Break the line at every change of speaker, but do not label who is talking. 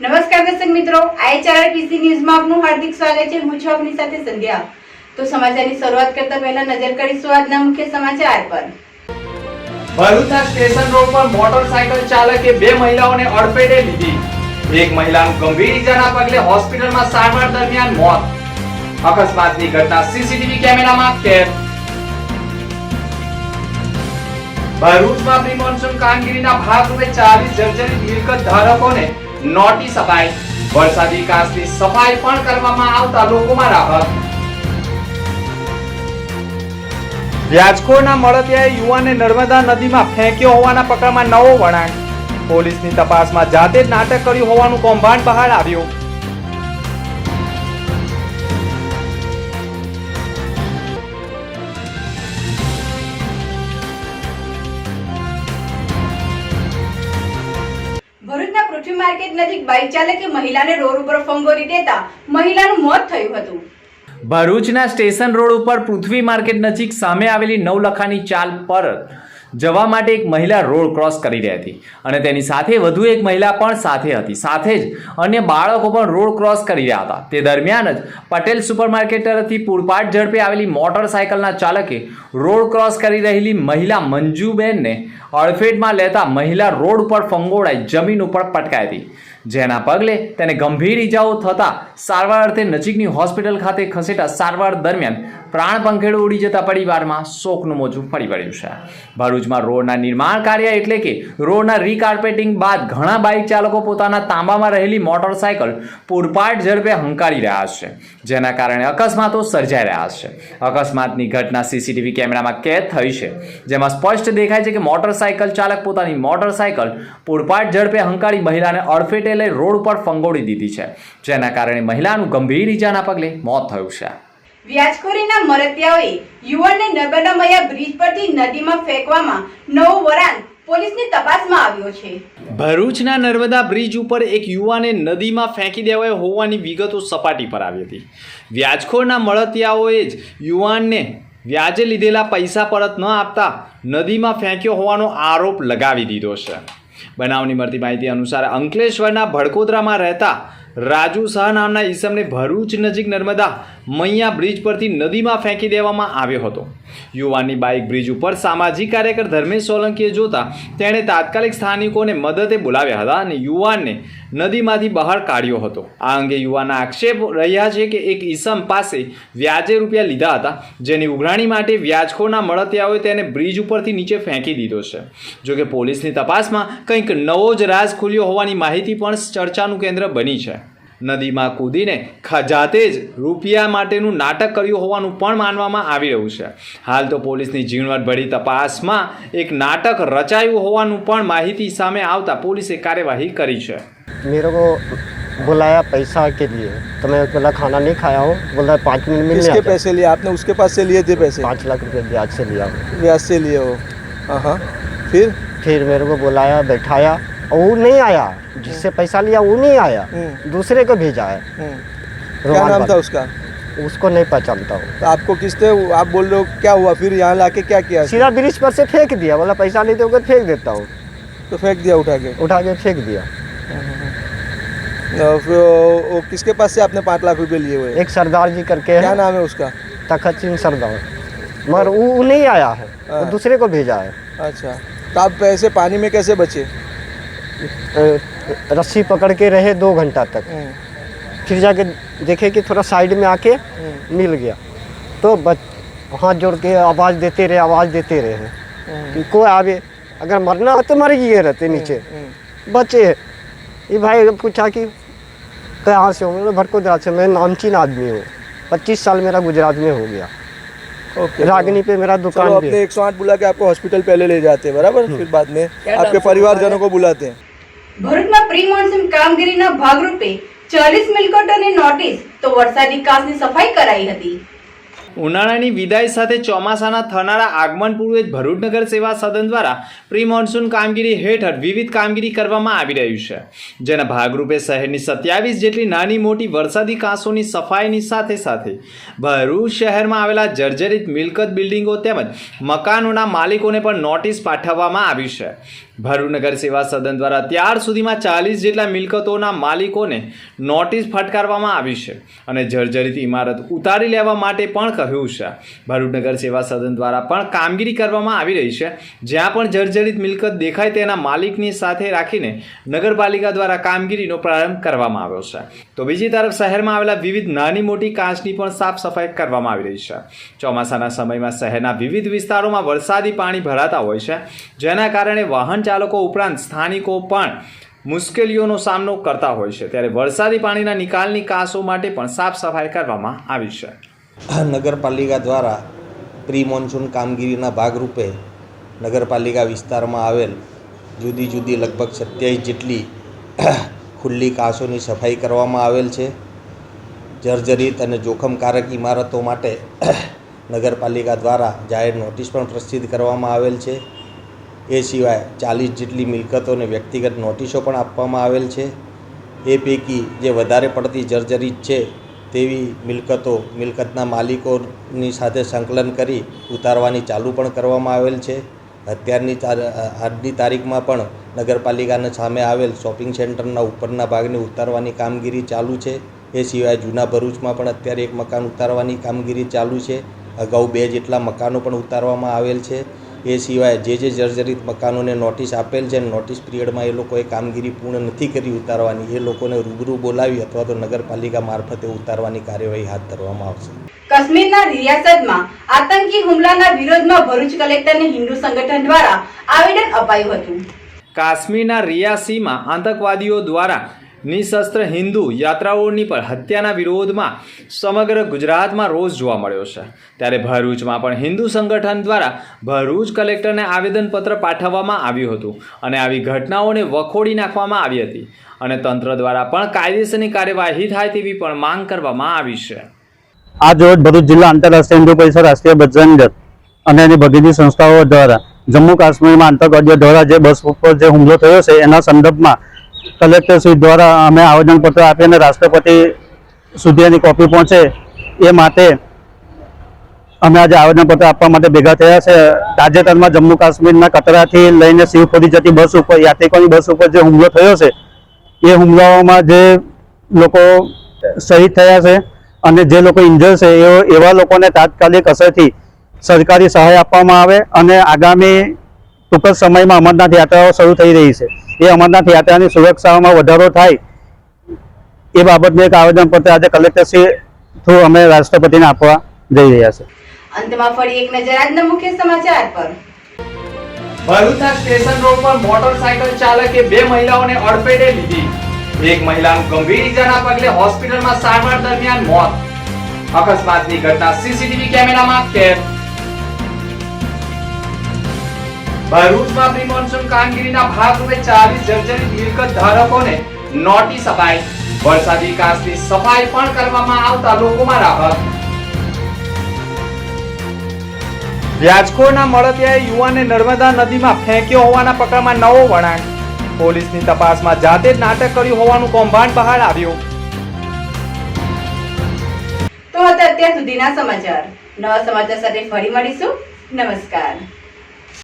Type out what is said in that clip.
નમસ્કાર દર્શક મિત્રો, IHRPC ન્યૂઝમાં આપનું હાર્દિક સ્વાગત છે। હું છું આપની સાથે સંધ્યા। તો સમાચારની શરૂઆત કરતા પહેલા નજર કરીશું આજના મુખ્ય સમાચાર પર।
ભરૂચના સ્ટેશન રોડ પર મોટરસાઇકલ ચાલકે બે મહિલાઓને અડફેટે લીધી। એક મહિલાનું ગંભીર ઈજાના પગલે હોસ્પિટલમાં સારવાર દરમિયાન મોત। અકસ્માતની ઘટના સીસીટીવી કેમેરામાં કેદ। ભરૂચમાં પ્રી મોન્સૂન કામગીરીના ભાગરૂપે 40 જર્જરિત મિલકત ધારકોને નોટિસ અપાઈ। વરસાદી કાંસની સફાઈ પણ કરવામાં આવતા લોકોમાં રાહત। વ્યાજખોરના મળતિયાએ યુવાનને નર્મદા નદીમાં ફેંક્યો હોવાના પ્રકરણમાં નવો વળાંક। પોલીસની તપાસમાં જાતે જ નાટક કર્યું હોવાનું કૌભાંડ બહાર આવ્યું।
ભરૂચના પૃથ્વી માર્કેટ નજીક બાઇક ચાલકે મહિલાને રોડ ઉપર ફંગોરી દેતા મહિલાનું મોત થયું હતું।
ભરૂચના સ્ટેશન રોડ ઉપર પૃથ્વી માર્કેટ નજીક સામે આવેલી નવલખાની ચાલ પર જવા માટે એક મહિલા રોડ ક્રોસ કરી રહી હતી અને તેની સાથે વધુ એક મહિલા પણ સાથે હતી। સાથે જ અન્ય બાળકો પણ રોડ ક્રોસ કરી રહ્યા હતા। તે દરમિયાન જ પટેલ સુપરમાર્કેટ તરફથી પૂરપાટ ઝડપે આવેલી મોટરસાયકલના ચાલકે રોડ ક્રોસ કરી રહેલી મહિલા મંજુબેનને અડફેટમાં લેતા મહિલા રોડ ઉપર ફંગોળાઈ જમીન ઉપર પટકાઈ હતી, જેના પગલે તેને ગંભીર ઈજાઓ થતા સારવાર અર્થે નજીકની હોસ્પિટલ ખાતે ખસેડા સારવાર દરમિયાન પ્રાણ પંખેડો ઉડી જતા પરિવારમાં શોકનું મોજું ફરી વળ્યું છે। ભરૂચમાં રોડના નિર્માણ કાર્ય એટલે કે રોડના રીકાર્પેટિંગ બાદ ઘણા બાઇક ચાલકો પોતાના તાંબામાં રહેલી મોટરસાયકલ પૂરપાટ ઝડપે હંકારી રહ્યા છે, જેના કારણે અકસ્માતો સર્જાઈ રહ્યા છે। અકસ્માતની ઘટના સીસીટીવી કેમેરામાં કેદ થઈ છે, જેમાં સ્પષ્ટ દેખાય છે કે મોટરસાયકલ ચાલક પોતાની મોટરસાયકલ પૂરપાટ ઝડપે હંકારી મહિલાને અડફેટે લઈ રોડ ઉપર ફંગોળી દીધી છે, જેના કારણે મહિલાનું ગંભીર ઈજાના પગલે મોત થયું છે।
વ્યાજખોરીના મળતિયાઓએ યુવાનને નર્મદા મૈયા બ્રિજ પરથી નદીમાં ફેંકવામાં નવો વળાંક પોલીસની તપાસમાં આવ્યો છે।
ભરૂચના નર્મદા બ્રિજ ઉપર એક યુવાને નદીમાં ફેંકી દેવાયો હોવાની વિગતો સપાટી પર આવી હતી। વ્યાજખોરના મળતિયાઓએ જ યુવાનને વ્યાજે લીધેલા પૈસા પરત ન આપતા નદીમાં ફેંક્યો હોવાનો આરોપ લગાવી દીધો છે। બનાવની મળતી માહિતી અનુસાર અંકલેશ્વરના ભડકોદરામાં રહેતા રાજુ શાહ નામના ઈસમને ભરૂચ નજીક નર્મદા મૈયા બ્રિજ પરથી નદીમાં ફેંકી દેવામાં આવ્યો હતો। યુવાનની બાઇક બ્રિજ ઉપર સામાજિક કાર્યકર ધર્મેશ સોલંકીએ જોતા તેણે તાત્કાલિક સ્થાનિકોને મદદે બોલાવ્યા હતા અને યુવાનને નદીમાંથી બહાર કાઢ્યો હતો। આ અંગે યુવાનના આક્ષેપ રહ્યા છે કે એક ઈસમ પાસે વ્યાજે રૂપિયા લીધા હતા, જેની ઉઘરાણી માટે વ્યાજખોરના મળતિયાઓએ તેને બ્રિજ ઉપરથી નીચે ફેંકી દીધો છે। જોકે પોલીસની તપાસમાં કંઈક નવો જ રાજ ખુલ્યો હોવાની માહિતી પણ ચર્ચાનું કેન્દ્ર બની છે। નદીમાં કૂદીને જાતે જ રૂપિયા માટેનું નાટક કર્યું હોવાનું પણ માનવામાં આવી રહ્યું છે। હાલ તો પોલીસની ઝીણવટભરી તપાસમાં એક નાટક રચાયું હોવાનું પણ માહિતી સામે આવતા પોલીસે કાર્યવાહી કરી છે।
मेरे को बुलाया पैसा के लिए, तो मैं बोला खाना नहीं खाया हूँ, बोला 5 मिनट में
किसके पैसे लिए आपने? उसके पास से लिए थे पैसे?
5 लाख रुपए ब्याज से लिया हूँ।
ब्याज से लिए हो? हाँ।
फिर मेरे को बुलाया, बैठाया और वो नहीं आया, जिससे पैसा लिया वो नहीं आया, दूसरे को भेजा है।
क्या नाम था उसका?
उसको नहीं पहचानता हूँ।
तो आपको किसने, आप बोल रहे हो क्या हुआ? फिर यहाँ लाके क्या किया?
सीधा ब्रिज पर से फेंक दिया, बोला पैसा नहीं दोगे फेंक देता हूँ।
तो फेंक दिया उठा के
फेंक दिया।
फिर वो किसके पास से आपने 5 लाख रुपए लिए हुए?
एक सरदार जी करके
क्या
है,
नाम है उसका?
तखत सिंह सरदार, मगर वो नहीं आया है, वो दूसरे को भेजा है।
अच्छा, तो आप पैसे पानी में कैसे बचे?
रस्सी पकड़ के रहे 2 घंटा तक, फिर जाके देखे कि थोड़ा साइड में आके मिल गया, तो हाथ जोड़ के आवाज़ देते रहे कि कोई आवे, अगर मरना हो तो मर गए रहते नीचे, बचे। ये भाई पूछा कि कहाँ से हो? मैं भड़कोदरा से, मैं नामचीन आदमी हूँ, 25 साल मेरा गुजरात में हो गया।
ओके,
रागनी पे मेरा दुकान भी
अपने 108 बुला के आपको हॉस्पिटल पहले ले जाते हैं, बराबर? फिर बाद में आपके परिवारजनों को बुलाते हैं।
ભરૂચમાં પ્રી મોન્સૂન કામગીરીના ભાગરૂપે 40 મિલકતોને નોટિસ તો વરસાદી કાંસની સફાઈ કરાઈ હતી।
ઉનાળાની વિદાય સાથે ચોમાસાના થનારા આગમન પૂર્વે જ ભરૂચ નગર સેવા સદન દ્વારા પ્રી મોન્સૂન કામગીરી હેઠળ વિવિધ કામગીરી કરવામાં આવી રહ્યું છે, જેના ભાગરૂપે શહેરની 27 જેટલી નાની મોટી વરસાદી કાંસોની સફાઈની સાથે સાથે ભરૂચ શહેરમાં આવેલા જર્જરિત મિલકત બિલ્ડિંગો તેમજ મકાનોના માલિકોને પણ નોટિસ પાઠવવામાં આવી છે। ભરૂચ નગર સેવા સદન દ્વારા ત્યાર સુધીમાં 40 જેટલા મિલકતોના માલિકોને નોટિસ ફટકારવામાં આવી છે અને જર્જરિત ઇમારત ઉતારી લેવા માટે પણ કહ્યું છે. ભરૂચ નગર સેવા સદન દ્વારા પણ કામગીરી કરવામાં આવી રહી છે. જ્યાં પણ જર્જરિત મિલકત દેખાય તેના માલિકની સાથે રાખીને નગરપાલિકા દ્વારા કામગીરીનો પ્રારંભ કરવામાં આવ્યો છે. તો બીજી તરફ શહેરમાં આવેલા વિવિધ નાની મોટી કાચની પણ સાફ સફાઈ કરવામાં આવી રહી છે. ચોમાસાના સમયમાં શહેરના વિવિધ વિસ્તારોમાં વરસાદી પાણી ભરાતા હોય છે, જેના કારણે વાહન ચાલકો ઉપરાંત સ્થાનિકો પણ મુશ્કેલીઓનો સામનો કરતા હોય છે. ત્યારે વરસાદી પાણીના નિકાલની કાસો માટે પણ સાફ સફાઈ કરવામાં આવી છે.
નગરપાલિકા દ્વારા પ્રી મોન્સૂન કામગીરીના ભાગરૂપે નગરપાલિકા વિસ્તારમાં આવેલ જુદી જુદી લગભગ 27 જેટલી ખુલ્લી કાસોની સફાઈ કરવામાં આવેલ છે. જર્જરિત અને જોખમકારક ઇમારતો માટે નગરપાલિકા દ્વારા જાહેર નોટિસ પણ પ્રસિદ્ધ કરવામાં આવેલ છે. એ સિવાય 40 જેટલી મિલકતોને વ્યક્તિગત નોટિસો પણ આપવામાં આવેલ છે. એ પૈકી જે વધારે પડતી જર્જરિત છે તેવી મિલકતના માલિકોની સાથે સંકલન કરી ઉતારવાની ચાલુ પણ કરવામાં આવેલ છે. આજની તારીખમાં પણ નગરપાલિકાને સામે આવેલ શોપિંગ સેન્ટરના ઉપરના ભાગને ઉતારવાની કામગીરી ચાલુ છે. એ સિવાય જૂના ભરૂચમાં પણ અત્યારે એક મકાન ઉતારવાની કામગીરી ચાલુ છે. અગાઉ 2 જેટલા મકાનો પણ ઉતારવામાં આવેલ છે. એ સિવાય જે જર્જરિત મકાનોને નોટિસ આપેલ છે, નોટિસ પિરિયડમાં એ લોકોએ કામગીરી પૂર્ણ નથી કરી ઉતારવાની, એ લોકોને રૂબરૂ બોલાવી અથવા તો નગરપાલિકા મારફતે ઉતારવાની કાર્યવાહી હાથ ધરવામાં આવશે.
કાશ્મીરના રિયાસતમાં આતંકી હુમલાના વિરોધમાં ભરૂચ કલેક્ટરને હિન્દુ સંગઠન દ્વારા આવેદન અપાયું હતું.
કાશ્મીરના રિયાસીમાં આતંકવાદીઓ દ્વારા નિશસ્ત્ર હિન્દુ યાત્રાઓની પણ હત્યાના વિરોધમાં સમગ્ર ગુજરાતમાં રોષ જોવા મળ્યો છે. ત્યારે ભરૂચમાં પણ હિન્દુ સંગઠન દ્વારા ભરૂચ કલેક્ટરને આવેદનપત્ર પાઠવવામાં આવ્યું હતું અને આવી ઘટનાઓને વખોડી નાખવામાં આવી હતી અને તંત્ર દ્વારા પણ કાયદેસરની કાર્યવાહી થાય તેવી પણ માંગ કરવામાં આવી છે.
આજ રોજ ભરૂચ જિલ્લા આંતરરાષ્ટ્રીય હિન્દુ પરિષદ, રાષ્ટ્રીય બજરંગ દળ અને એની ભગીની સંસ્થાઓ દ્વારા જમ્મુ કાશ્મીરમાં આતંકવાદીઓ દ્વારા જે બસ ઉપર જે હુમલો થયો છે એના સંદર્ભમાં કલેક્ટરશ્રી દ્વારા અમે આવેદનપત્ર આપી અને રાષ્ટ્રપતિ સુધી એની કોપી પહોંચે એ માટે અમે આજે આવેદનપત્ર આપવા માટે ભેગા થયા છે. તાજેતરમાં જમ્મુ કાશ્મીરના કતરાથી લઈને શિવખોરી જતી બસ ઉપર, યાત્રિકોની બસ ઉપર જે હુમલો થયો છે એ હુમલાઓમાં જે લોકો શહીદ થયા છે અને જે લોકો ઇન્જર છે એવા લોકોને તાત્કાલિક અસરથી સરકારી સહાય આપવામાં આવે અને આગામી ટૂંક જ સમયમાં અમરનાથ યાત્રાઓ શરૂ થઈ રહી છે. એ અમરનાથ યાત્રાની સુરક્ષામાં વધારો થાય એ બાબતનું એક આવેદનપત્ર આજે કલેક્ટરશ્રી થ્રુ અમે રાષ્ટ્રપતિને આપવા જઈ રહ્યા છે.
અંતમાં ફરી એક નજર આજના મુખ્ય સમાચાર પર.
ભરૂચના સ્ટેશન રોડ પર મોટરસાયકલ ચાલકે 2 મહિલાઓને અડફેટે લીધી. એક મહિલાનું ગંભીર ઈજાના પગલે હોસ્પિટલમાં સારવાર દરમિયાન મોત. અકસ્માતની ઘટના સીસીટીવી કેમેરામાં કેદ. ભરૂચમાં પ્રી મોન્સૂન કામગીરીના ભાગરૂપે 40 જર્જરિત મિલકત ધારકોને નોટિસ અપાઈ. વરસાદી કાચની સફાઈ પણ કરવામાં આવતા લોકોમાં રાહત. વ્યાજખોરના મળતિયાએ યુવાનને નર્મદા નદીમાં ફેંક્યો હોવાના પ્રકરણમાં નવો વળાંક. પોલીસની તપાસમાં જાતે જ નાટક કર્યું હોવાનું કૌભાંડ બહાર આવ્યું.
તો હતા અત્યાર સુધીના સમાચાર. નવા સમાચાર સાથે ફરી મળીશું. નમસ્કાર.